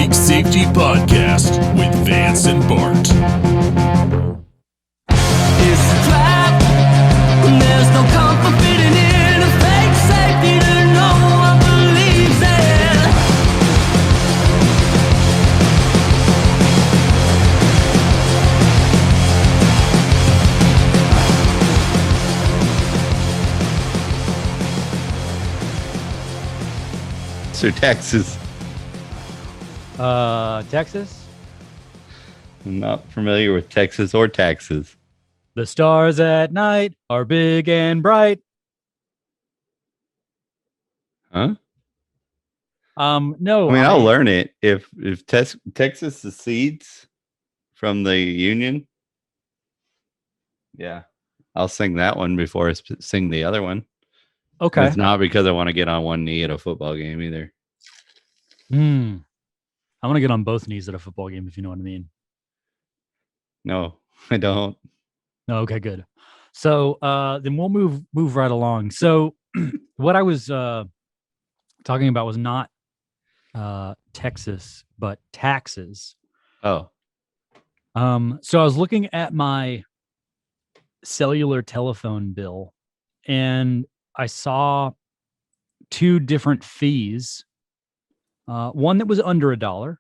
Big Safety Podcast with Vance and Bart. It's a trap. There's no comfort fitting in a fake safety that no one believes in. So Texas. Texas? I'm not familiar with Texas or taxes. The stars at night are big and bright. Huh? No. I mean, I'll learn it if Texas secedes from the Union. Yeah, I'll sing that one before I sing the other one. Okay. And it's not because I want to get on one knee at a football game either. I want to get on both knees at a football game, if you know what I mean. No, I don't. Oh, okay, good. So then we'll move right along. So what I was talking about was not Texas, but taxes. Oh. So I was looking at my cellular telephone bill, and I saw two different fees. One that was under $1,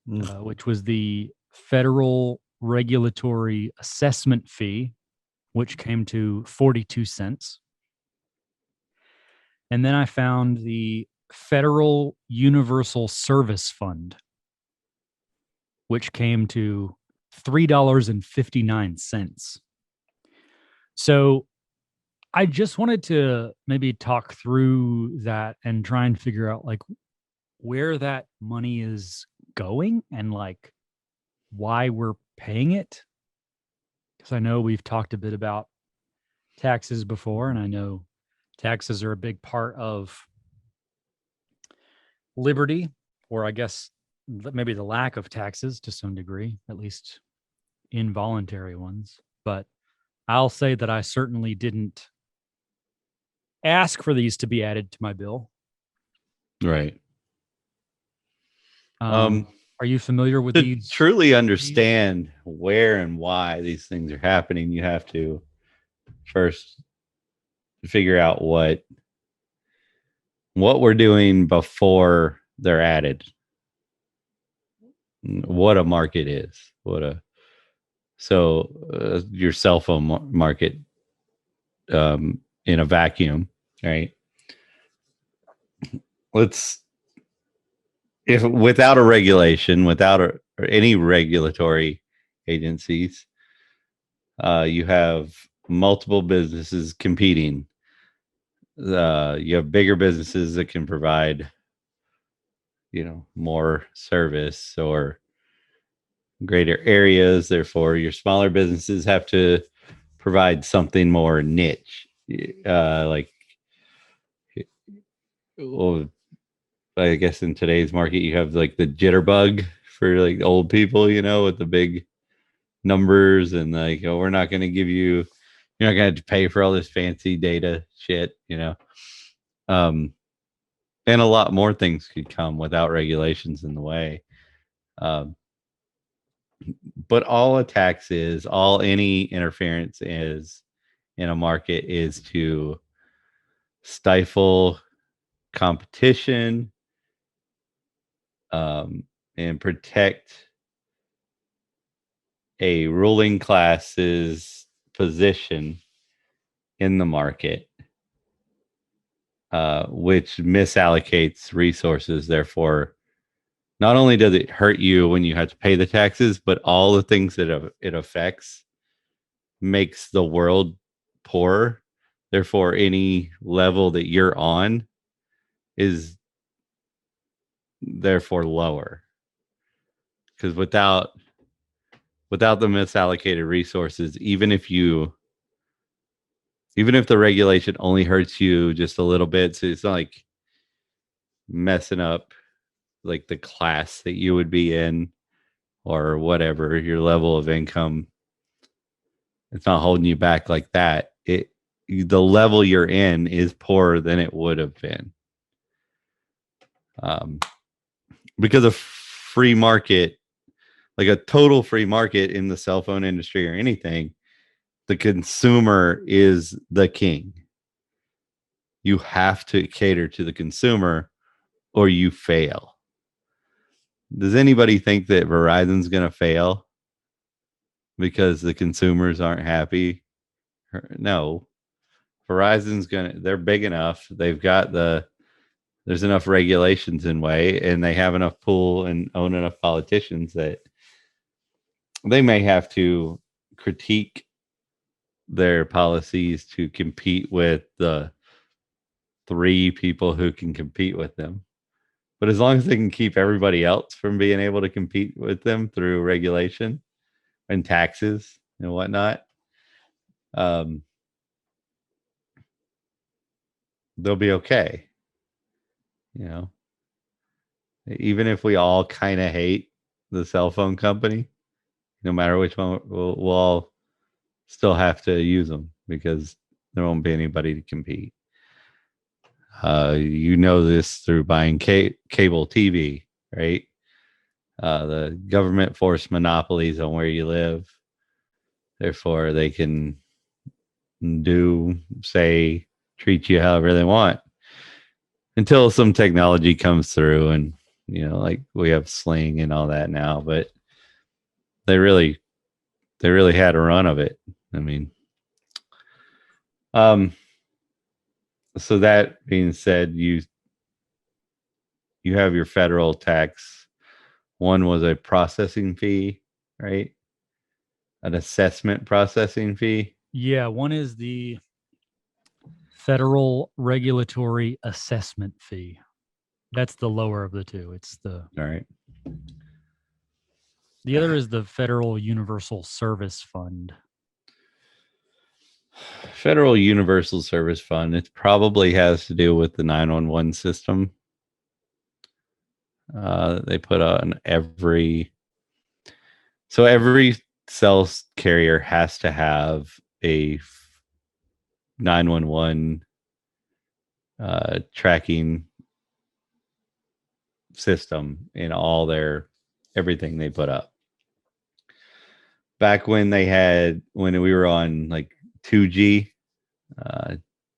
which was the federal regulatory assessment fee, which came to 42 cents. And then I found the Federal Universal Service Fund, which came to $3.59. So I just wanted to maybe talk through that and try and figure out like where that money is going and like why we're paying it. Because I know we've talked a bit about taxes before, and I know taxes are a big part of liberty, or I guess maybe the lack of taxes to some degree, at least involuntary ones. But I'll say that I certainly didn't ask for these to be added to my bill. Right. Are you familiar with to these? Truly understand where and why these things are happening, you have to first figure out what we're doing before they're added. What a market is. Your cell phone market in a vacuum, right? If without a regulation, without any regulatory agencies, you have multiple businesses competing. You have bigger businesses that can provide, more service or greater areas. Therefore, your smaller businesses have to provide something more niche, I guess in today's market, you have like the jitterbug for like old people, with the big numbers and like, we're not going to give you, you're not going to have to pay for all this fancy data shit, and a lot more things could come without regulations in the way. But all a tax is, all any interference is in a market is to stifle competition, and protect a ruling class's position in the market, which misallocates resources. Therefore, not only does it hurt you when you have to pay the taxes, but all the things that it affects makes the world poorer. Therefore, any level that you're on is therefore lower, because without the misallocated resources, even if the regulation only hurts you just a little bit, so it's not like messing up like the class that you would be in or whatever your level of income, it's not holding you back like that. The level you're in is poorer than it would have been. Because free market, like a total free market in the cell phone industry or anything, the consumer is the king. You have to cater to the consumer or you fail. Does anybody think that Verizon's going to fail because the consumers aren't happy? No. They're big enough. There's enough regulations in way, and they have enough pull and own enough politicians that they may have to critique their policies to compete with the 3 people who can compete with them. But as long as they can keep everybody else from being able to compete with them through regulation and taxes and whatnot, they'll be okay. You know, even if we all kind of hate the cell phone company, no matter which one, we'll all still have to use them because there won't be anybody to compete. You know this through buying cable TV, right? The government forced monopolies on where you live. Therefore, they can treat you however they want until some technology comes through and, like we have Sling and all that now, but they really had a run of it. I mean, so that being said, you have your federal tax. One was a processing fee, right? An assessment processing fee. Yeah, one is the federal regulatory assessment fee. That's the lower of the two. It's All right. the other is the federal universal service fund. Federal Universal Service Fund. It probably has to do with the 911 system. They put on every cell carrier has to have a 911 tracking system in all everything they put up. Back when when we were on like 2G,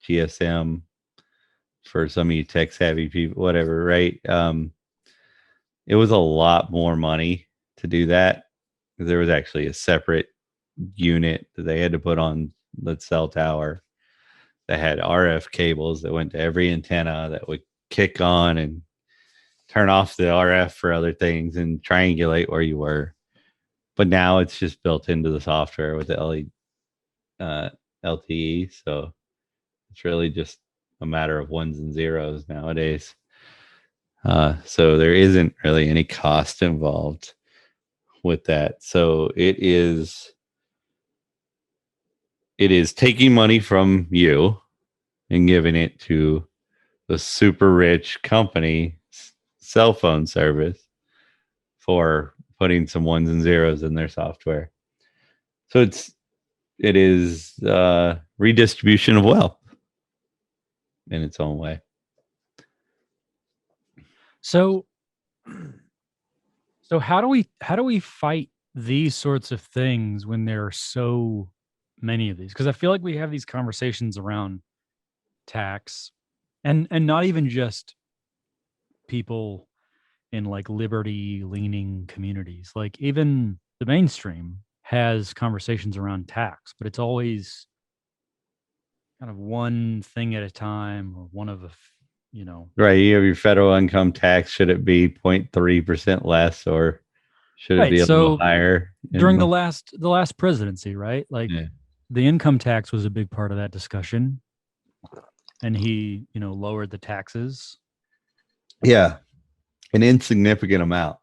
GSM, for some of you tech savvy people, whatever, right? It was a lot more money to do that. There was actually a separate unit that they had to put on the cell tower that had RF cables that went to every antenna that would kick on and turn off the RF for other things and triangulate where you were. But now it's just built into the software with the LTE. So it's really just a matter of ones and zeros nowadays. So there isn't really any cost involved with that. So it is taking money from you and giving it to the super rich company cell phone service for putting some ones and zeros in their software. So it is redistribution of wealth in its own way. So how do we fight these sorts of things when there are so many of these? Because I feel like we have these conversations around tax and not even just people in like liberty leaning communities. Like even the mainstream has conversations around tax, but it's always kind of one thing at a time or one of Right. You have your federal income tax. Should it be 0.3% less or should it be a little higher? During the last presidency, right? Like the income tax was a big part of that discussion. And he, lowered the taxes. Yeah. An insignificant amount.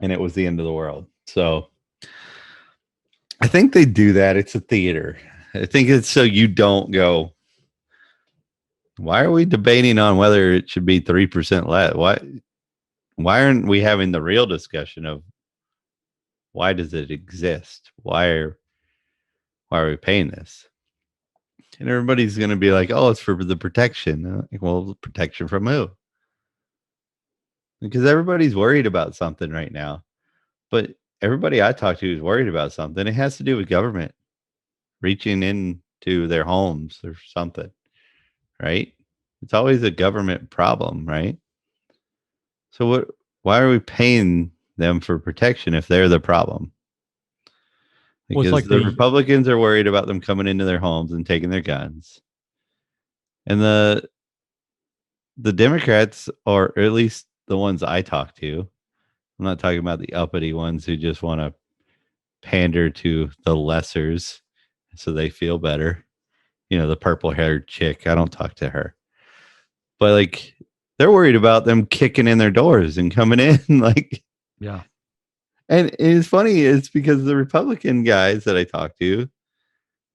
And it was the end of the world. So I think they do that. It's a theater. I think it's so you don't go, why are we debating on whether it should be 3% less? Why aren't we having the real discussion of why does it exist? Why are we paying this? And everybody's going to be like, oh, it's for the protection. Like, well, protection from who? because everybody's worried about something right now. But everybody I talk to is worried about something. It has to do with government reaching into their homes or something, right? It's always a government problem, right? So why are we paying them for protection if they're the problem? Well, it's Because like the Republicans are worried about them coming into their homes and taking their guns. And the Democrats, or at least the ones I talk to, I'm not talking about the uppity ones who just want to pander to the lessers so they feel better. You know, the purple haired chick. I don't talk to her. But like they're worried about them kicking in their doors and coming in. Like, yeah. and it's funny, it's because the Republican guys that I talk to,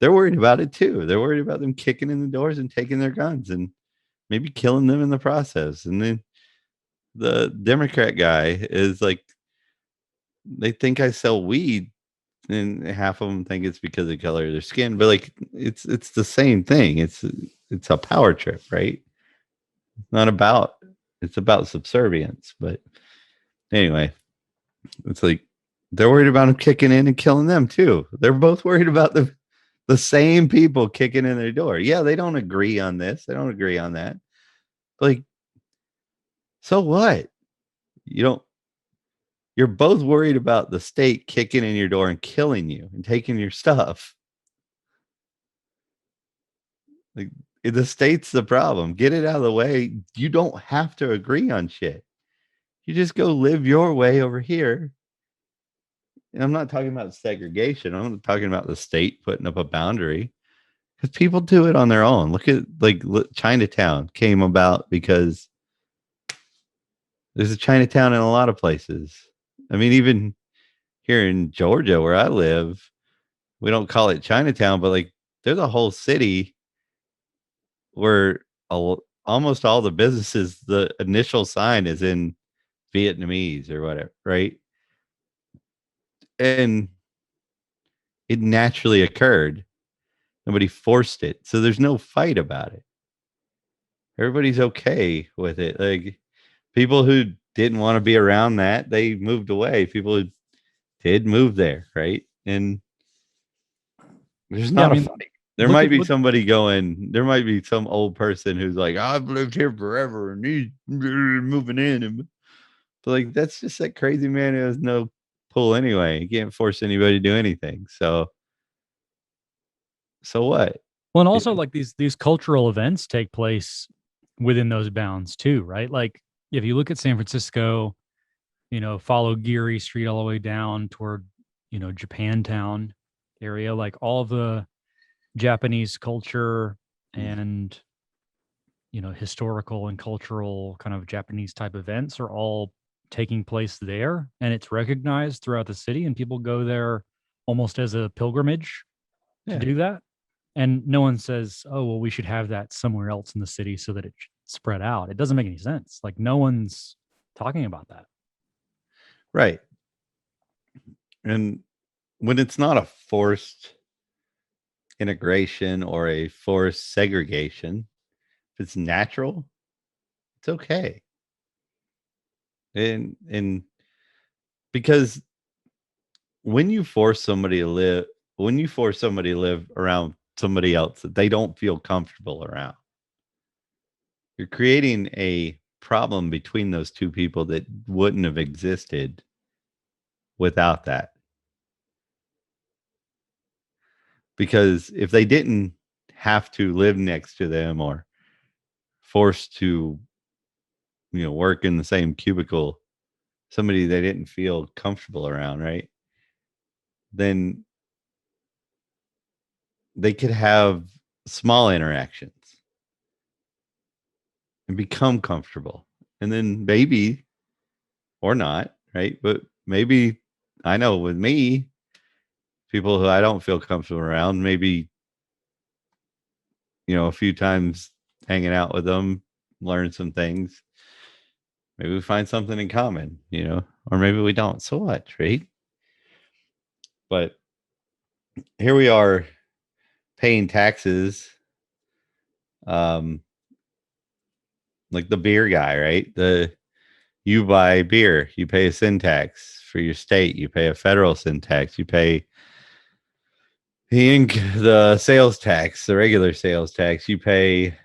they're worried about it too. They're worried about them kicking in the doors and taking their guns and maybe killing them in the process. And then the Democrat guy is like, they think I sell weed, and half of them think it's because of the color of their skin. But like, it's the same thing. It's a power trip, right? It's not about. It's about subservience. But anyway, it's like they're worried about them kicking in and killing them too. They're both worried about the same people kicking in their door. Yeah, they don't agree on this. They don't agree on that. Like, so what? You don't. You're both worried about the state kicking in your door and killing you and taking your stuff. Like, the state's the problem. Get it out of the way. You don't have to agree on shit. You just go live your way over here. And I'm not talking about segregation. I'm talking about the state putting up a boundary because people do it on their own. Look at Chinatown came about because there's a Chinatown in a lot of places. I mean, even here in Georgia where I live, we don't call it Chinatown, but like there's a whole city where almost all the businesses, the initial sign is in Vietnamese or whatever, right? And it naturally occurred. Nobody forced it. So there's no fight about it. Everybody's okay with it. Like people who didn't want to be around that, they moved away. People who did move there, right? And there's Yeah, I not a mean, fight. There look might at be somebody going, there might be some old person who's like, I've lived here forever and he's moving in. But like, that's just that crazy man who has no pull anyway. You can't force anybody to do anything. So what? well, and You also know? like these cultural events take place within those bounds too, right? Like if you look at San Francisco, follow Geary Street all the way down toward, Japantown area, like all of the Japanese culture and, historical and cultural kind of Japanese type events are all taking place there. And it's recognized throughout the city, and people go there almost as a pilgrimage to Yeah. do that. And no one says, oh, well, we should have that somewhere else in the city so that it spread out. It doesn't make any sense. Like no one's talking about that. Right. And when it's not a forced integration or a forced segregation, if it's natural, it's okay. And because when you force somebody to live around somebody else that they don't feel comfortable around, you're creating a problem between those two people that wouldn't have existed without that. Because if they didn't have to live next to them or forced to, work in the same cubicle, somebody they didn't feel comfortable around, right? Then they could have small interactions and become comfortable. And then maybe, or not, right? But maybe I know with me, people who I don't feel comfortable around, maybe, a few times hanging out with them, learn some things. Maybe we find something in common, or maybe we don't. So what, right? But here we are paying taxes, um, like the beer guy, right? You buy beer, you pay a sin tax for your state, you pay a federal sin tax, you pay the sales tax, the regular sales tax, you pay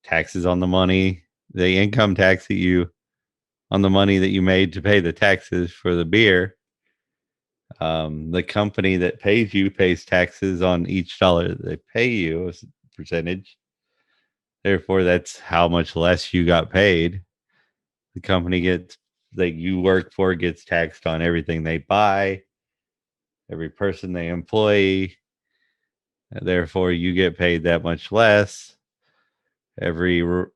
taxes on the money, the income tax that you on the money that you made to pay the taxes for the beer. The company that pays you pays taxes on each dollar that they pay you as a percentage. Therefore, that's how much less you got paid. The company that you work for gets taxed on everything they buy, every person they employ. Therefore, you get paid that much less. Every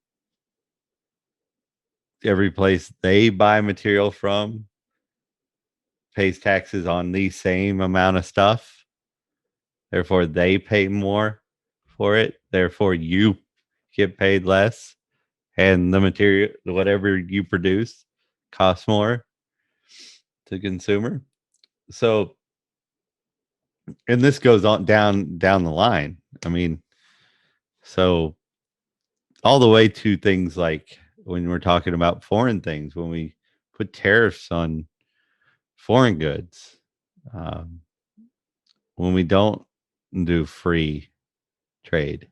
place they buy material from pays taxes on the same amount of stuff. Therefore, they pay more for it. Therefore, you get paid less. And the material, whatever you produce, costs more to consumer. So, and this goes on down the line. I mean, so all the way to things like when we're talking about foreign things, when we put tariffs on foreign goods, um, when we don't do free trade,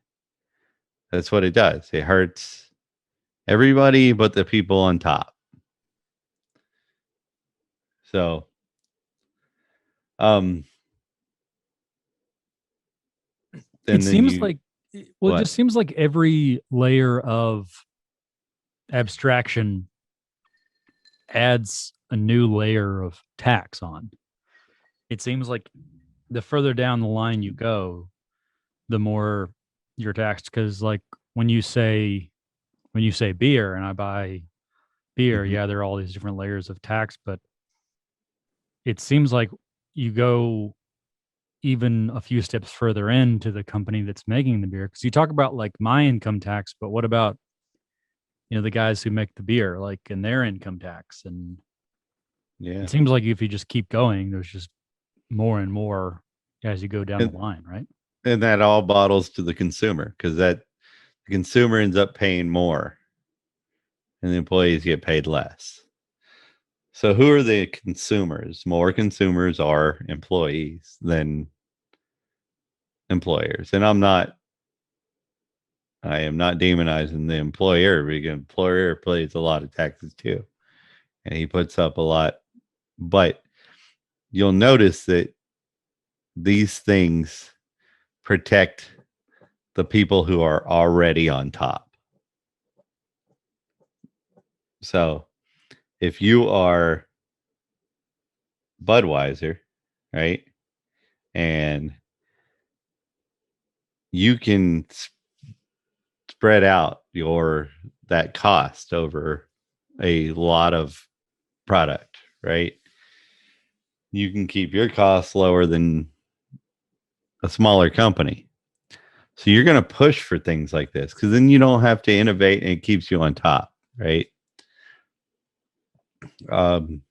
that's what it does. It hurts everybody but the people on top. So, and It then seems you, like, well, it just seems like every layer of abstraction adds a new layer of tax on. It seems like the further down the line you go, the more you're taxed. Because like when you say beer and I buy beer, Mhm. yeah, there are all these different layers of tax, but it seems like you go even a few steps further into the company that's making the beer. Because you talk about like my income tax, but what about the guys who make the beer, like in their income tax? And Yeah. it seems like if you just keep going, there's just more and more as you go down the line, right? And that all bottles to the consumer because the consumer ends up paying more and the employees get paid less. So who are the consumers? More consumers are employees than employers. And I am not demonizing the employer because the employer pays a lot of taxes too. And he puts up a lot. But you'll notice that these things protect the people who are already on top. So if you are Budweiser, right? And you can spread out that cost over a lot of product, right? You can keep your costs lower than a smaller company. So you're going to push for things like this because then you don't have to innovate and it keeps you on top, right? Um,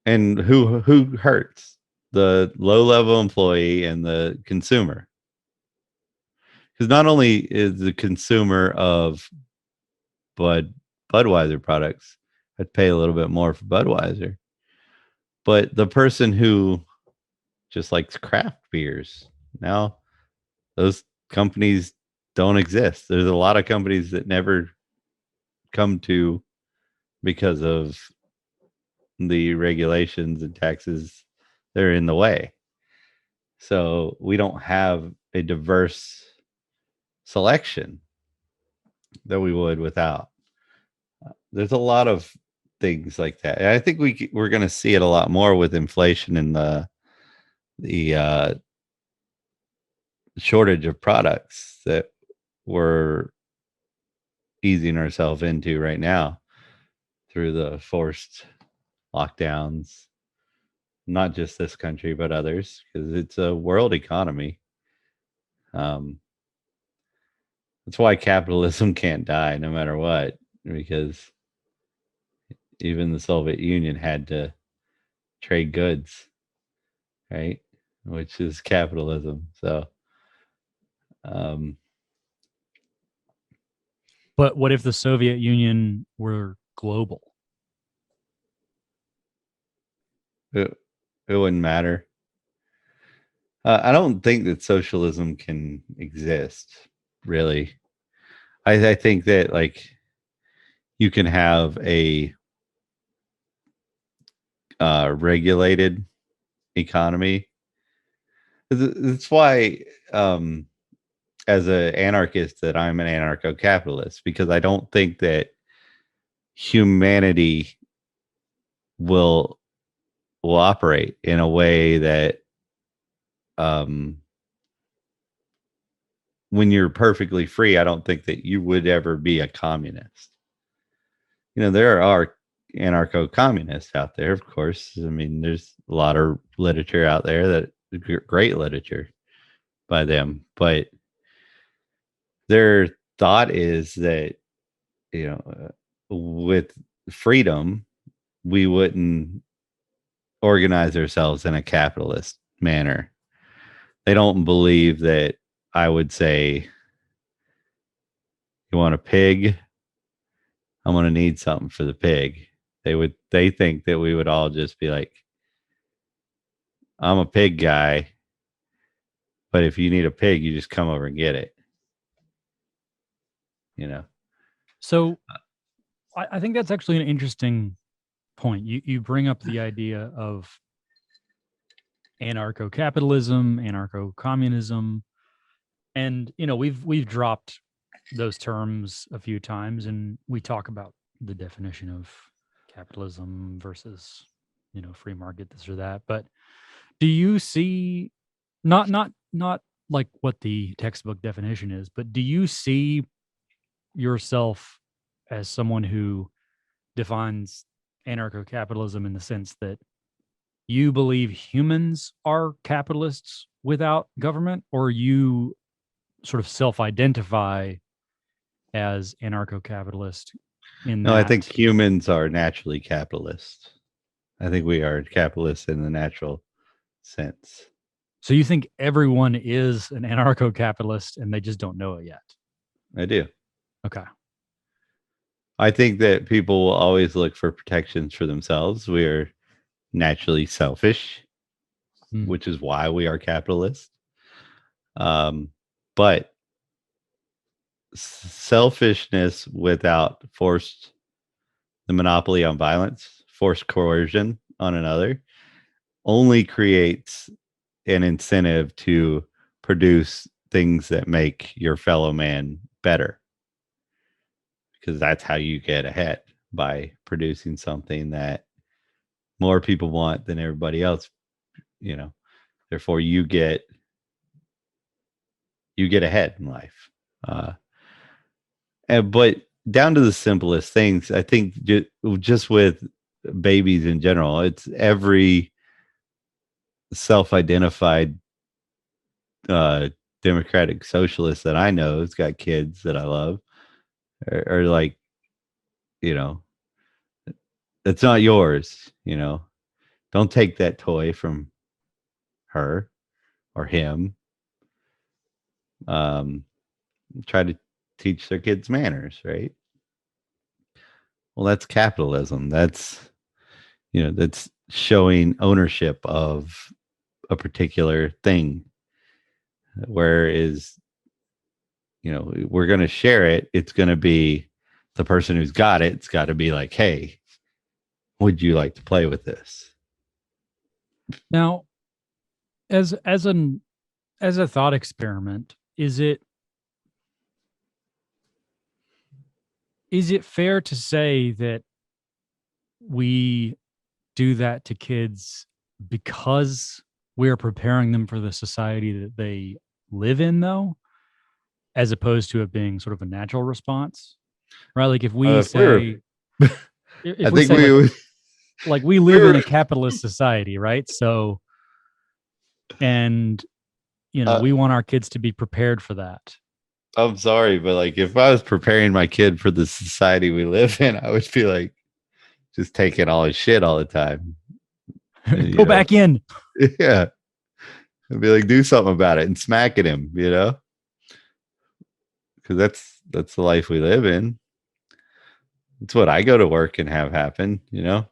and who hurts? The low level employee and the consumer. Because not only is the consumer of Budweiser products, I'd pay a little bit more for Budweiser, but the person who just likes craft beers now, those companies don't exist. There's a lot of companies that never come to because of the regulations and taxes that are in the way. So we don't have a diverse selection that we would without. There's a lot of things like that. And I think we're going to see it a lot more with inflation and the shortage of products that we're easing ourselves into right now through the forced lockdowns, not just this country but others, because it's a world economy. Um, that's why capitalism can't die no matter what, because even the Soviet Union had to trade goods, right? Which is capitalism. So, um, But what if the Soviet Union were global? It wouldn't matter. I don't think that socialism can exist, really. I think that like you can have a regulated economy. That's why, as an anarchist, that I'm an anarcho-capitalist, because I don't think that humanity will operate in a way that, um, when you're perfectly free, I don't think that you would ever be a communist. There are anarcho-communists out there, of course. I mean, there's a lot of literature out there that great literature by them, but their thought is that, with freedom, we wouldn't organize ourselves in a capitalist manner. They don't believe that I would say, you want a pig? I'm going to need something for the pig. They think that we would all just be like, I'm a pig guy, but if you need a pig, you just come over and get it. So I think that's actually an interesting point. You bring up the idea of anarcho-capitalism, anarcho-communism, and we've dropped those terms a few times, and we talk about the definition of capitalism versus free market, this or that. But do you see, not like what the textbook definition is, but do you see yourself as someone who defines anarcho-capitalism in the sense that you believe humans are capitalists without government, or you sort of self-identify as anarcho-capitalist in No, that? I think humans are naturally capitalists. I think we are capitalists in the natural sense. So you think everyone is an anarcho-capitalist and they just don't know it yet? I do. Okay. I think that people will always look for protections for themselves. We are naturally selfish, which is why we are capitalists. But selfishness without the monopoly on violence, forced coercion on another, only creates an incentive to produce things that make your fellow man better. Because that's how you get ahead, by producing something that more people want than everybody else. Therefore you get ahead in life. But down to the simplest things, I think just with babies in general, it's every self-identified democratic socialist that I know has got kids that I love, are like, it's not yours. Don't take that toy from her or him. Try to teach their kids manners, right? Well, that's capitalism. That's showing ownership of a particular thing. Whereas, we're going to share it. It's going to be the person who's got it. It's got to be like, hey, would you like to play with this? Now, as a thought experiment, is it fair to say that we do that to kids because we're preparing them for the society that they live in, though, as opposed to it being sort of a natural response, right? Like if we say, if I we think say we would, like we live in a capitalist society, right? So, and we want our kids to be prepared for that. I'm sorry, but like if I was preparing my kid for the society we live in, I would be like just taking all his shit all the time. Go back in. Yeah. I'd be like, do something about it, and smacking him, because that's the life we live in. It's what I go to work and have happen, you know.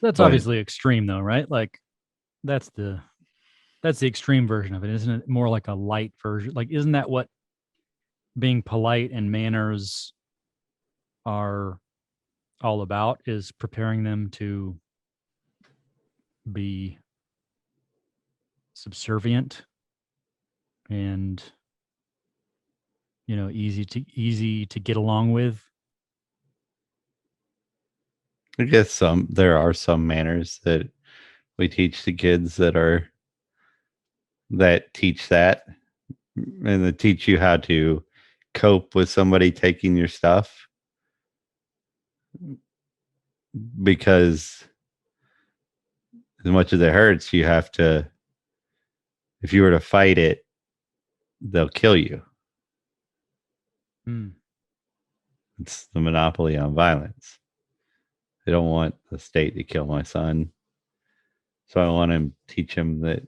That's But obviously extreme, though, right? Like that's the extreme version of it, isn't it? More like a light version. Like, isn't that what being polite and manners are all about? Is preparing them to be subservient and easy to get along with. I guess there are some manners that we teach the kids that teach that, and that teach you how to cope with somebody taking your stuff, because as much as it hurts, you have to, if you were to fight it, they'll kill you. Hmm. It's the monopoly on violence. They don't want the state to kill my son. So I want to teach him that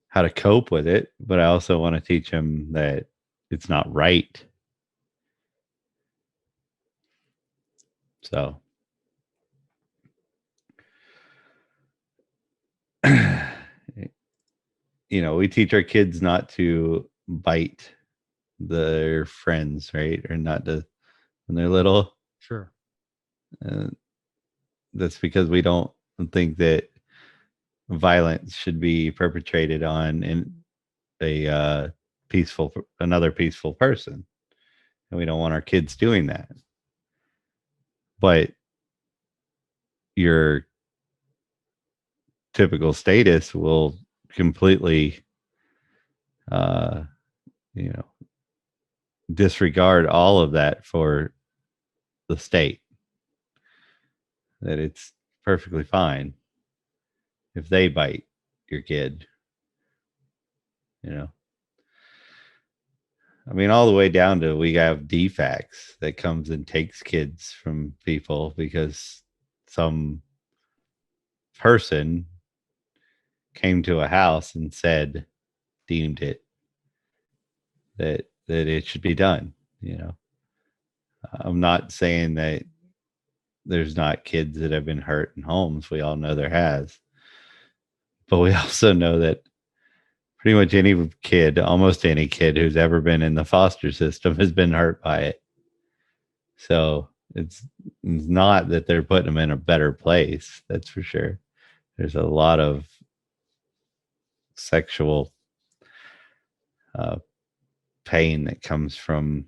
how to cope with it, but I also want to teach him that it's not right. So we teach our kids not to bite their friends, right? Or not to, when they're little. Sure. Uh, that's because we don't think that violence should be perpetrated on a another peaceful person, and we don't want our kids doing that. But your typical status will completely uh you know disregard all of that for the state, that it's perfectly fine if they bite your kid, you know. I mean, all the way down to, we have defects that comes and takes kids from people because some person came to a house and deemed it that it should be done, you know. I'm not saying that there's not kids that have been hurt in homes. We all know there has. But we also know that pretty much almost any kid who's ever been in the foster system has been hurt by it. So it's not that they're putting them in a better place. That's for sure. There's a lot of sexual pain that comes from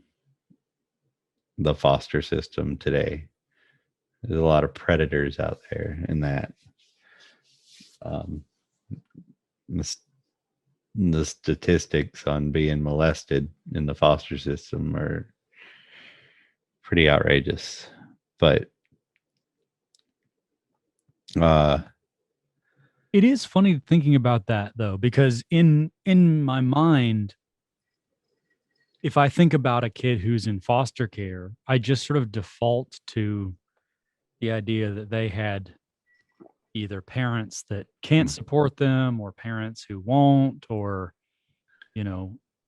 the foster system today. There's a lot of predators out there in that. The statistics on being molested in the foster system are pretty outrageous. But it is funny thinking about that, though, because in my mind, if I think about a kid who's in foster care, I just sort of default to the idea that they had either parents that can't support them or parents who won't, or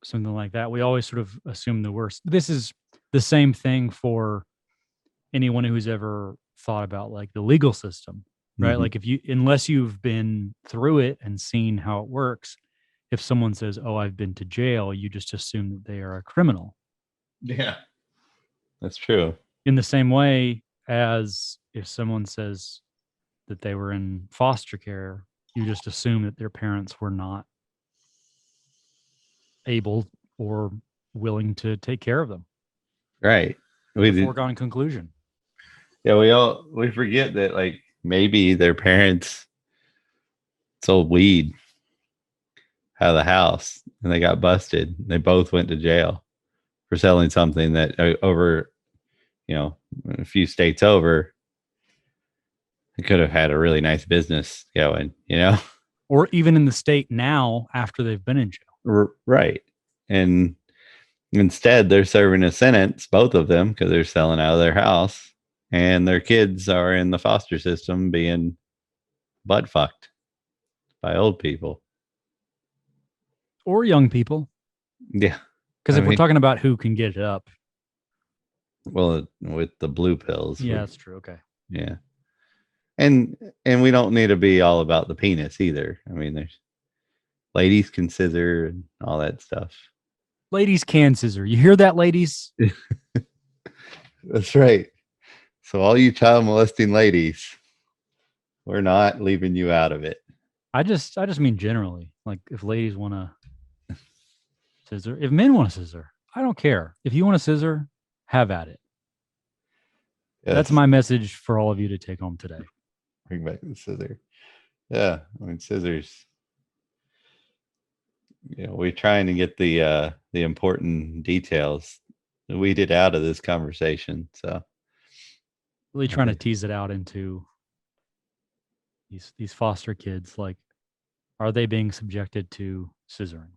something like that. We always sort of assume the worst. This is the same thing for anyone who's ever thought about like the legal system, right? mm-hmm. Like unless you've been through it and seen how it works, if someone says, "Oh, I've been to jail," you just assume that they are a criminal. Yeah, that's true. In the same way as if someone says that they were in foster care, you just assume that their parents were not able or willing to take care of them. Right. It's a foregone conclusion. Yeah, we forget that, like, maybe their parents sold weed out of the house and they got busted. They both went to jail for selling something that over, a few states over, they could have had a really nice business going, Or even in the state now after they've been in jail. Right. And instead, they're serving a sentence, both of them, because they're selling out of their house, and their kids are in the foster system being butt fucked by old people Or young people. Yeah. Because I if we're mean, talking about who can get it up, well, with the blue pills. yeah, that's true. Okay. Yeah. And we don't need to be all about the penis either. I mean, there's ladies can scissor and all that stuff. Ladies can scissor. You hear that, ladies? That's right. So all you child molesting ladies, we're not leaving you out of it. I just mean generally. Like if ladies want to scissor, if men want to scissor, I don't care. If you want to scissor, have at it. That's my message for all of you to take home today. Bring back the scissor. Yeah, I mean scissors. You know, we're trying to get the important details weeded out of this conversation. So Really trying to tease it out into these foster kids. Like, are they being subjected to scissoring?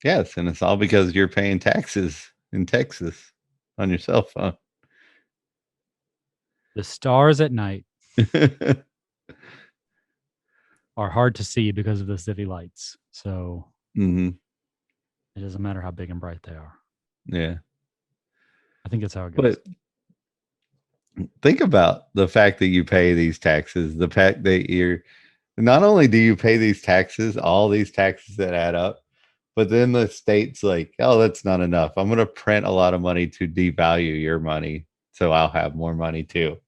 yes, and it's all because you're paying taxes in Texas on your cell phone. The stars at night are hard to see because of the city lights. So it doesn't matter how big and bright they are. Yeah. I think that's how it goes. But think about the fact that you pay these taxes, the fact that you're not only do you pay these taxes, all these taxes that add up, but then the state's like, oh, that's not enough. I'm going to print a lot of money to devalue your money. So I'll have more money too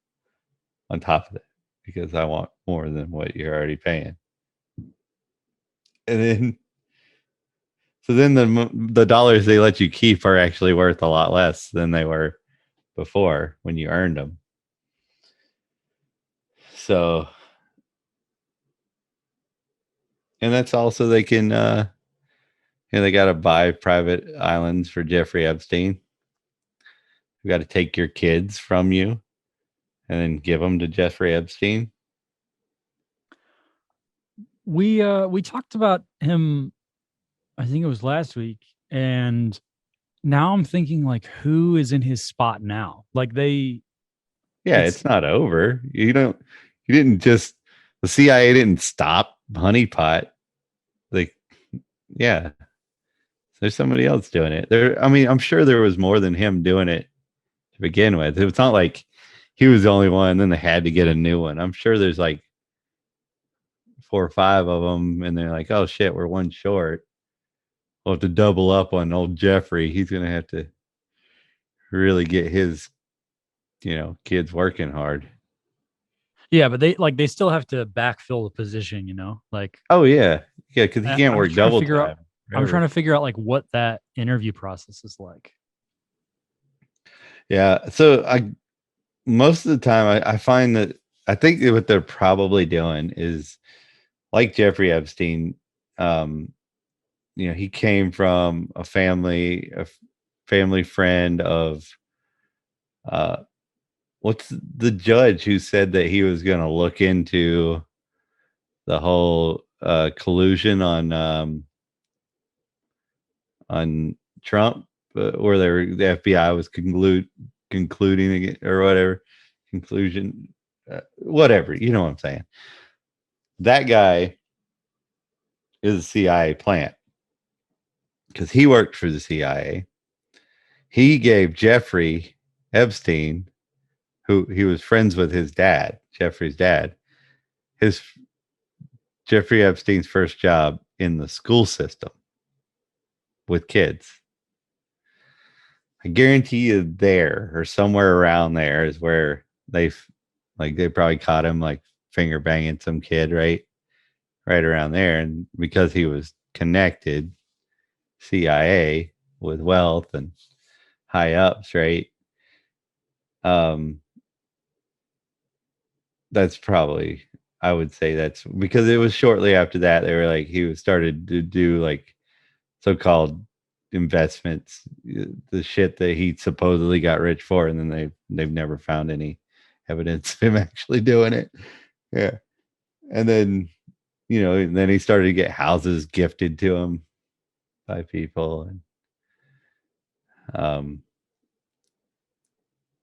on top of it because I want more than what you're already paying. And then, so then the dollars they let you keep are actually worth a lot less than they were before when you earned them. So, and that's also they can, they got to buy private islands for Jeffrey Epstein. You got to take your kids from you and then give them to Jeffrey Epstein. We talked about him, I think it was last week, and now I'm thinking like, who is in his spot now? Like it's not over. You didn't just, the CIA didn't stop honeypot. Like, yeah, there's somebody else doing it there. I mean, I'm sure there was more than him doing it to begin with. It's not like he was the only one and then they had to get a new one. I'm sure there's like 4 or 5 of them and they're like, oh shit, we're one short. We'll have to double up on old Jeffrey. He's going to have to really get his, kids working hard. Yeah, but they still have to backfill the position, like. Oh yeah. Yeah. Cause he can't work double time. I'm trying to figure out like what that interview process is like. Yeah. So most of the time I find that I think that what they're probably doing is like Jeffrey Epstein, he came from a family friend of what's the judge who said that he was going to look into the whole collusion on Trump, where the FBI was concluding or whatever conclusion, whatever, you know what I'm saying. That guy is a CIA plant because he worked for the CIA. He gave Jeffrey Epstein, who he was friends with his dad, Jeffrey's dad, Jeffrey Epstein's first job in the school system with kids. I guarantee you there or somewhere around there is where they probably caught him like finger banging some kid right around there. And because he was connected CIA with wealth and high ups, right? That's probably, I would say that's because it was shortly after that they were like, he started to do like so-called investments, the shit that he supposedly got rich for, and then they've never found any evidence of him actually doing it. Yeah. And then then he started to get houses gifted to him by people, and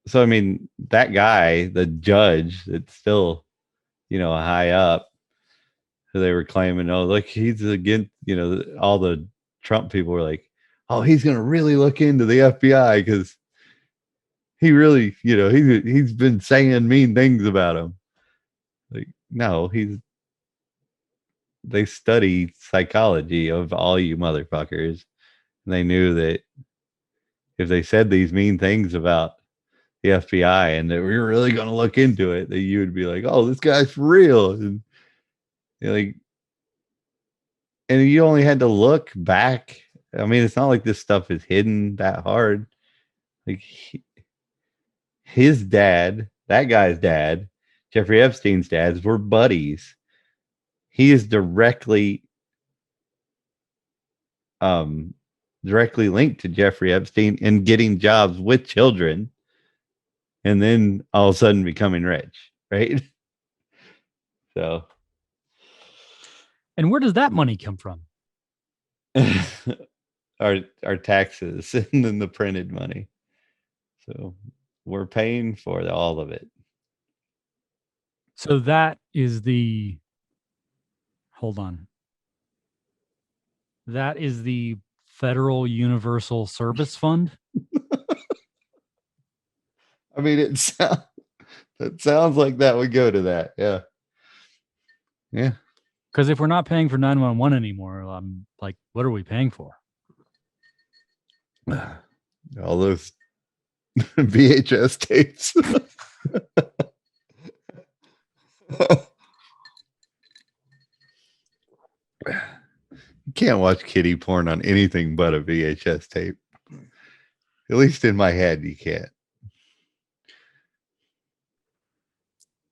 so I mean that guy, the judge that's still high up, who they were claiming, oh look, he's against all the Trump people were like, "Oh, he's gonna really look into the FBI because he really, he's been saying mean things about him." Like, no, they study psychology of all you motherfuckers. And they knew that if they said these mean things about the FBI and that we were really going to look into it, that you would be like, "Oh, this guy's for real." And like, and you only had to look back. I mean, it's not like this stuff is hidden that hard. Like his dad, that guy's dad, Jeffrey Epstein's dads were buddies. He is directly linked to Jeffrey Epstein and getting jobs with children and then all of a sudden becoming rich, right? So And where does that money come from? our taxes and then the printed money. So we're paying for all of it. So that is the hold on. That is the Federal Universal Service Fund. I mean, it sounds like that would go to that. Yeah. Yeah. Because if we're not paying for 911 anymore, I'm like, what are we paying for? All those VHS tapes. You can't watch kiddie porn on anything but a VHS tape. At least in my head, you can't.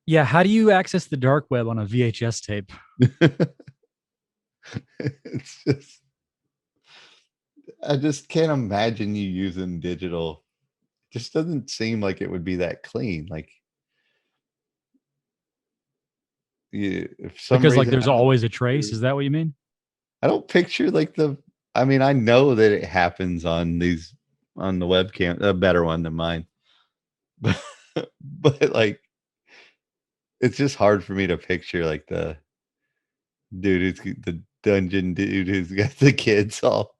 Yeah, how do you access the dark web on a VHS tape? It's just, I just can't imagine you using digital. It just doesn't seem like it would be that clean. Like, if some Because like reason there's I don't always a trace. picture- Is that what you mean? I don't picture like I mean, I know that it happens on the webcam, a better one than mine, but like, it's just hard for me to picture like the dungeon dude who's got the kids all,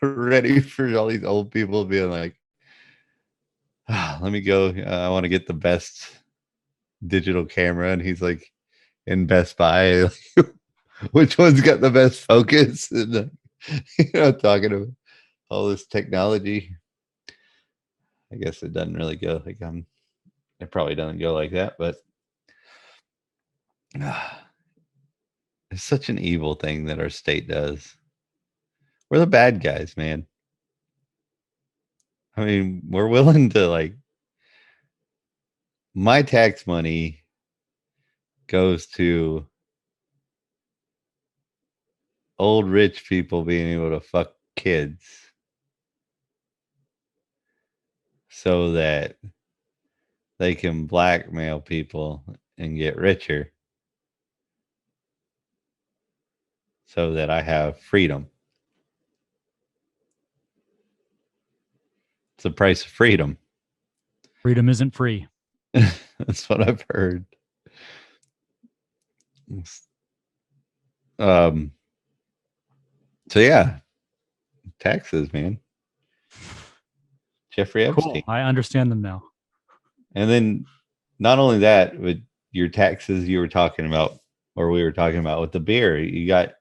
ready for all these old people being like, let me go. I want to get the best digital camera. And he's like in Best Buy, which one's got the best focus? And, talking about all this technology. I guess it doesn't really go like it probably doesn't go like that, but it's such an evil thing that our state does. We're the bad guys, man. I mean, we're willing to like, my tax money goes to old rich people being able to fuck kids so that they can blackmail people and get richer so that I have freedom. It's the price of freedom. Freedom isn't free. That's what I've heard. So yeah, taxes, man. Jeffrey Epstein. Cool. I understand them now. And then not only that, but your taxes you were talking about, or we were talking about with the beer, you got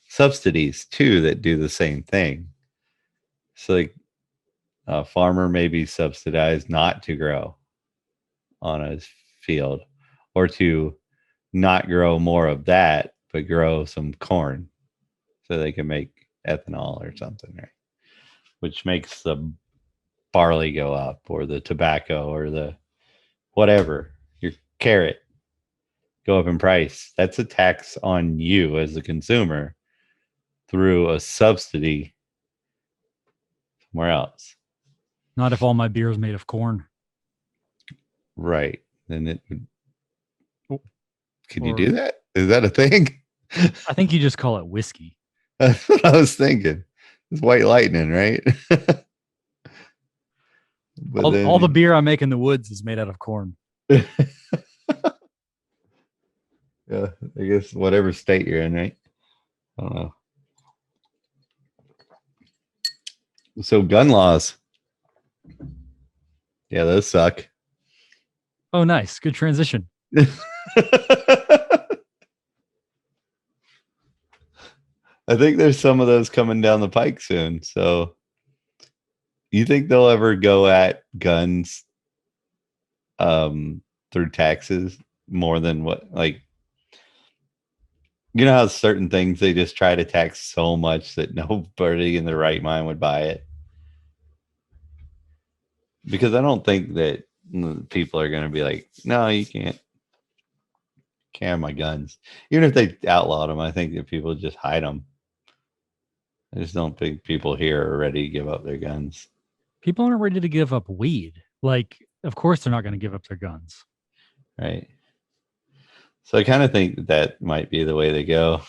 subsidies too that do the same thing. So like a farmer may be subsidized not to grow on his field, or to not grow more of that, but grow some corn so they can make ethanol or something, right? Which makes the barley go up, or the tobacco, or the whatever, your carrot go up in price. That's a tax on you as a consumer through a subsidy somewhere else. Not if all my beer is made of corn. Right. Then it would. Can you Or- do that? Is that a thing? I think you just call it whiskey. That's what I was thinking. It's white lightning, right? But All the beer I make in the woods is made out of corn. yeah, I guess whatever state you're in, right? I don't know. So gun laws. Yeah, those suck. Oh, nice. Good transition. I think there's some of those coming down the pike soon. So you think they'll ever go at guns through taxes more than what, like, you know how certain things they just try to tax so much that nobody in their right mind would buy it? Because I don't think that people are going to be like, no, you can't have my guns. Even if they outlawed them, I think that people just hide them. I just don't think people here are ready to give up their guns. People aren't ready to give up weed. Like, of course, they're not going to give up their guns. Right. So I kind of think that that might be the way they go.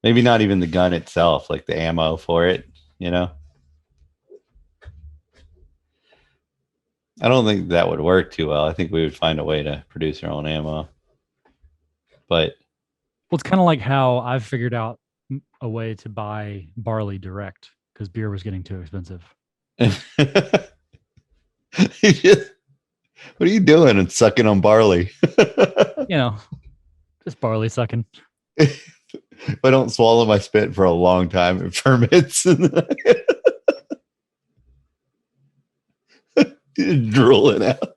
Maybe not even the gun itself, like the ammo for it, you know? I don't think that would work too well. I think we would find a way to produce our own ammo. But Well, it's kind of like how I've figured out a way to buy barley direct because beer was getting too expensive. what are you doing and sucking on barley? You know, just barley sucking. If I don't swallow my spit for a long time, it ferments. Drooling out.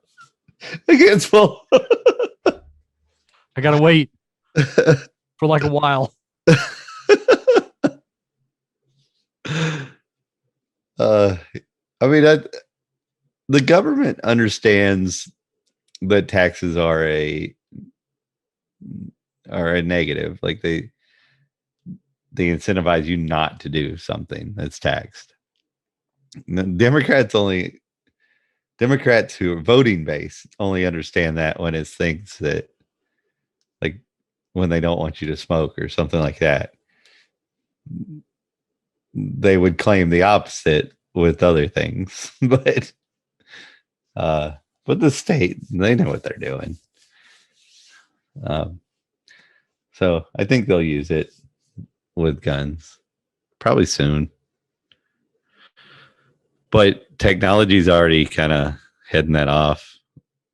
I can't swallow. I gotta wait for like a while. I mean, the government understands that taxes are a negative. Like they incentivize you not to do something that's taxed. Democrats who are voting base only understand that when it's things that, like, when they don't want you to smoke or something like that. They would claim the opposite with other things, but the state, they know what they're doing. So I think they'll use it with guns probably soon. But technology's already kind of heading that off.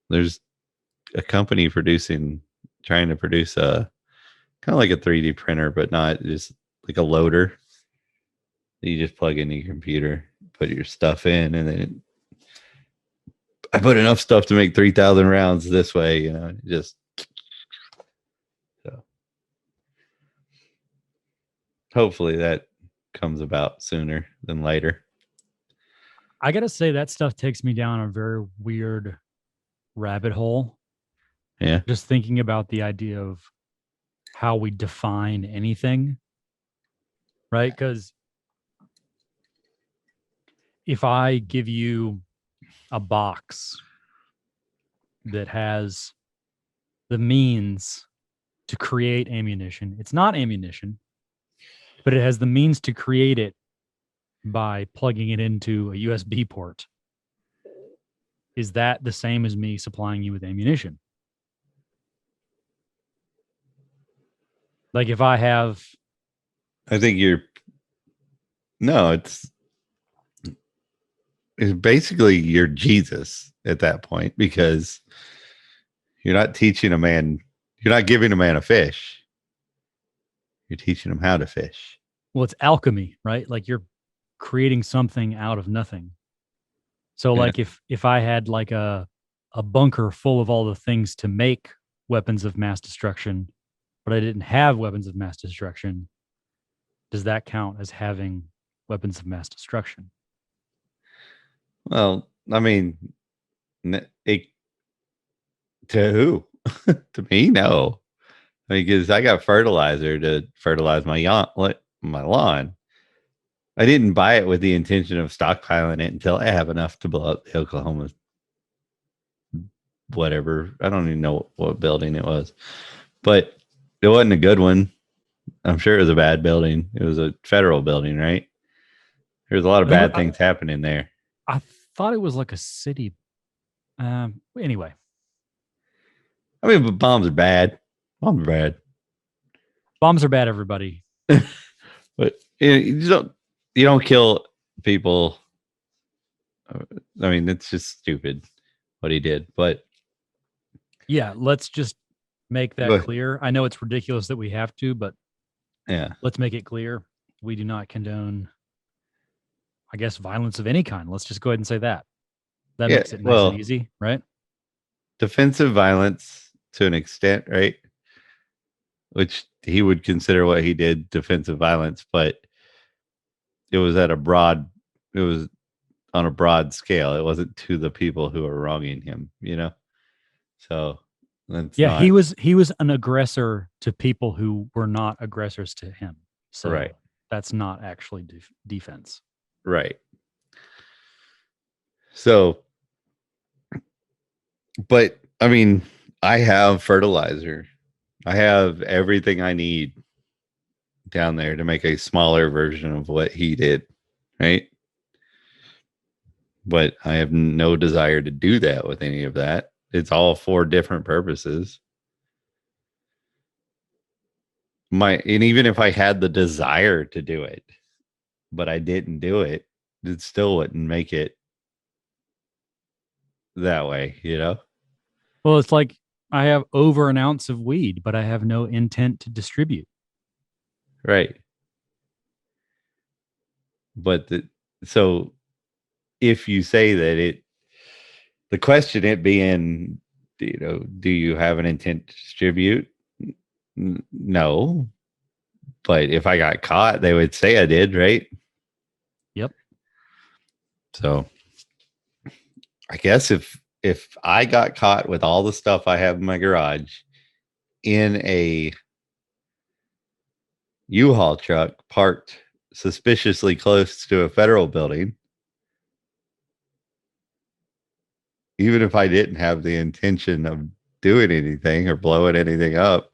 There's a company trying to produce a kind of like a 3D printer, but not just like a loader. You just plug into your computer, put your stuff in, and then I put enough stuff to make 3,000 rounds this way, you know, just so. Hopefully that comes about sooner than later. I gotta say that stuff takes me down a very weird rabbit hole. Yeah. Just thinking about the idea of how we define anything, right? Because if I give you a box that has the means to create ammunition, it's not ammunition, but it has the means to create it by plugging it into a USB port. Is that the same as me supplying you with ammunition? Like if I have... I think no, it's basically you're Jesus at that point, because you're not giving a man a fish. You're teaching him how to fish. Well, it's alchemy, right? Like you're creating something out of nothing. So Yeah. like if I had like a bunker full of all the things to make weapons of mass destruction, but I didn't have weapons of mass destruction, does that count as having weapons of mass destruction? Well, I mean, to who? To me, no. Because I got fertilizer to fertilize my lawn. I didn't buy it with the intention of stockpiling it until I have enough to blow up the Oklahoma whatever. I don't even know what building it was, but it wasn't a good one. I'm sure it was a bad building. It was a federal building, right? There's a lot of bad things happening there. I thought it was like a city. Anyway. I mean, but bombs are bad. Bombs are bad. Bombs are bad, everybody. But you don't kill people. I mean, it's just stupid what he did. But Yeah, let's just make Go that ahead. clear. I know it's ridiculous that we have to, but yeah, let's make it clear. We do not condone, I guess, violence of any kind. Let's just go ahead and say that. That yeah. makes it nice and Well, easy, right? defensive violence to an extent, right? Which he would consider what he did defensive violence, but it was at a broad. It was on a broad scale. It wasn't to the people who were wronging him. So that's Yeah, not he was an aggressor to people who were not aggressors to him. So right. that's not actually defense. Right. So, but I mean, I have fertilizer. I have everything I need down there to make a smaller version of what he did. Right. But I have no desire to do that with any of that. It's all for different purposes. And even if I had the desire to do it, but I didn't do it, it still wouldn't make it that way. Well, it's like I have over an ounce of weed, but I have no intent to distribute. Right. But so if you say that the question it being, do you have an intent to distribute? No. But if I got caught, they would say I did, right? Yep. So I guess if I got caught with all the stuff I have in my garage in a U-Haul truck parked suspiciously close to a federal building, even if I didn't have the intention of doing anything or blowing anything up,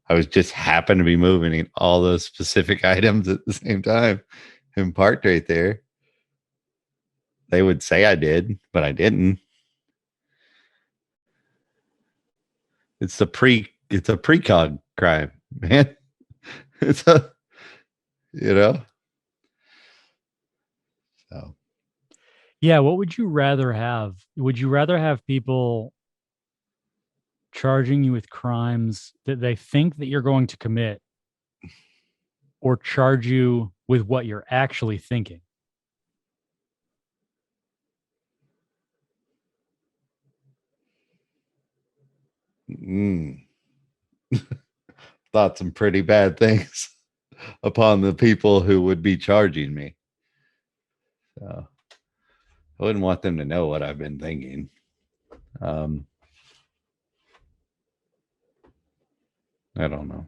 I was just happened to be moving all those specific items at the same time and parked right there. They would say I did, but I didn't. It's a precog crime, man. It's a you know. So Yeah. What would you rather have? Would you rather have people charging you with crimes that they think that you're going to commit or charge you with what you're actually thinking? mm, thought some pretty bad things upon the people who would be charging me. So I wouldn't want them to know what I've been thinking. Um, I don't know.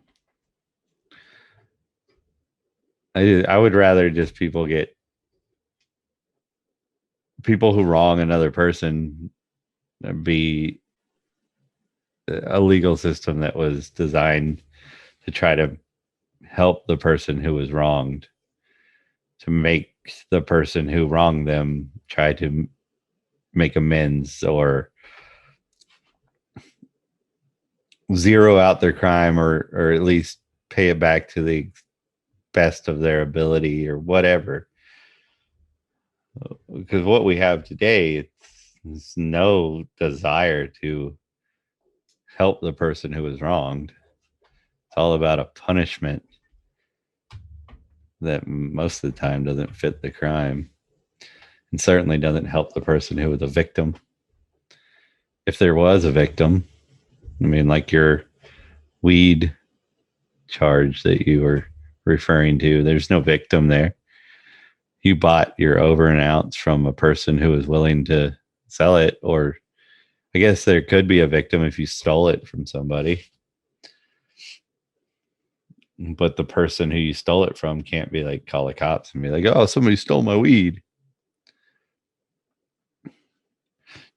I would rather just people who wrong another person be a legal system that was designed to try to help the person who was wronged, to make the person who wronged them try to make amends or zero out their crime, or at least pay it back to the best of their ability or whatever. Because what we have today, it's no desire to help the person who was wronged. It's all about a punishment that most of the time doesn't fit the crime and certainly doesn't help the person who was a victim. If there was a victim, I mean, like your weed charge that you were referring to, there's no victim there. You bought your over an ounce from a person who was willing to sell it, or I guess there could be a victim if you stole it from somebody. But the person who you stole it from can't be like, call the cops and be like, oh, somebody stole my weed.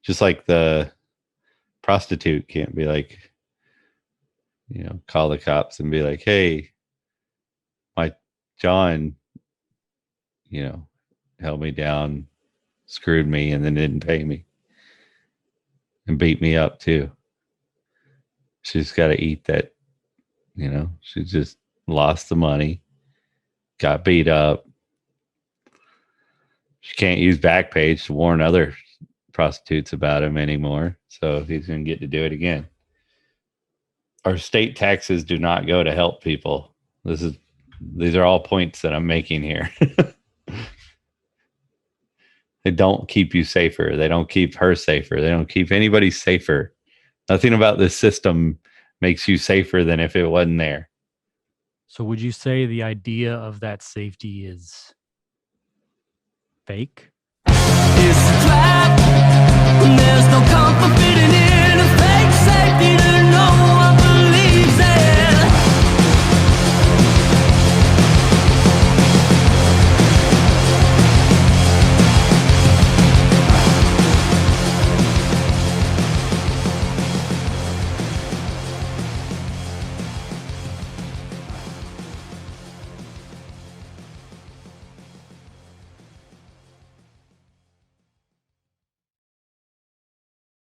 Just like the prostitute can't be like, call the cops and be like, hey, my John, held me down, screwed me, and then didn't pay me and beat me up too. She's got to eat that, she just lost the money, got beat up. She can't use Backpage to warn other prostitutes about him anymore. So he's going to get to do it again. Our state taxes do not go to help people. These are all points that I'm making here. They don't keep you safer. They don't keep her safer. They don't keep anybody safer. Nothing about this system makes you safer than if it wasn't there. So would you say the idea of that safety is fake? It's a trap. There's no comfort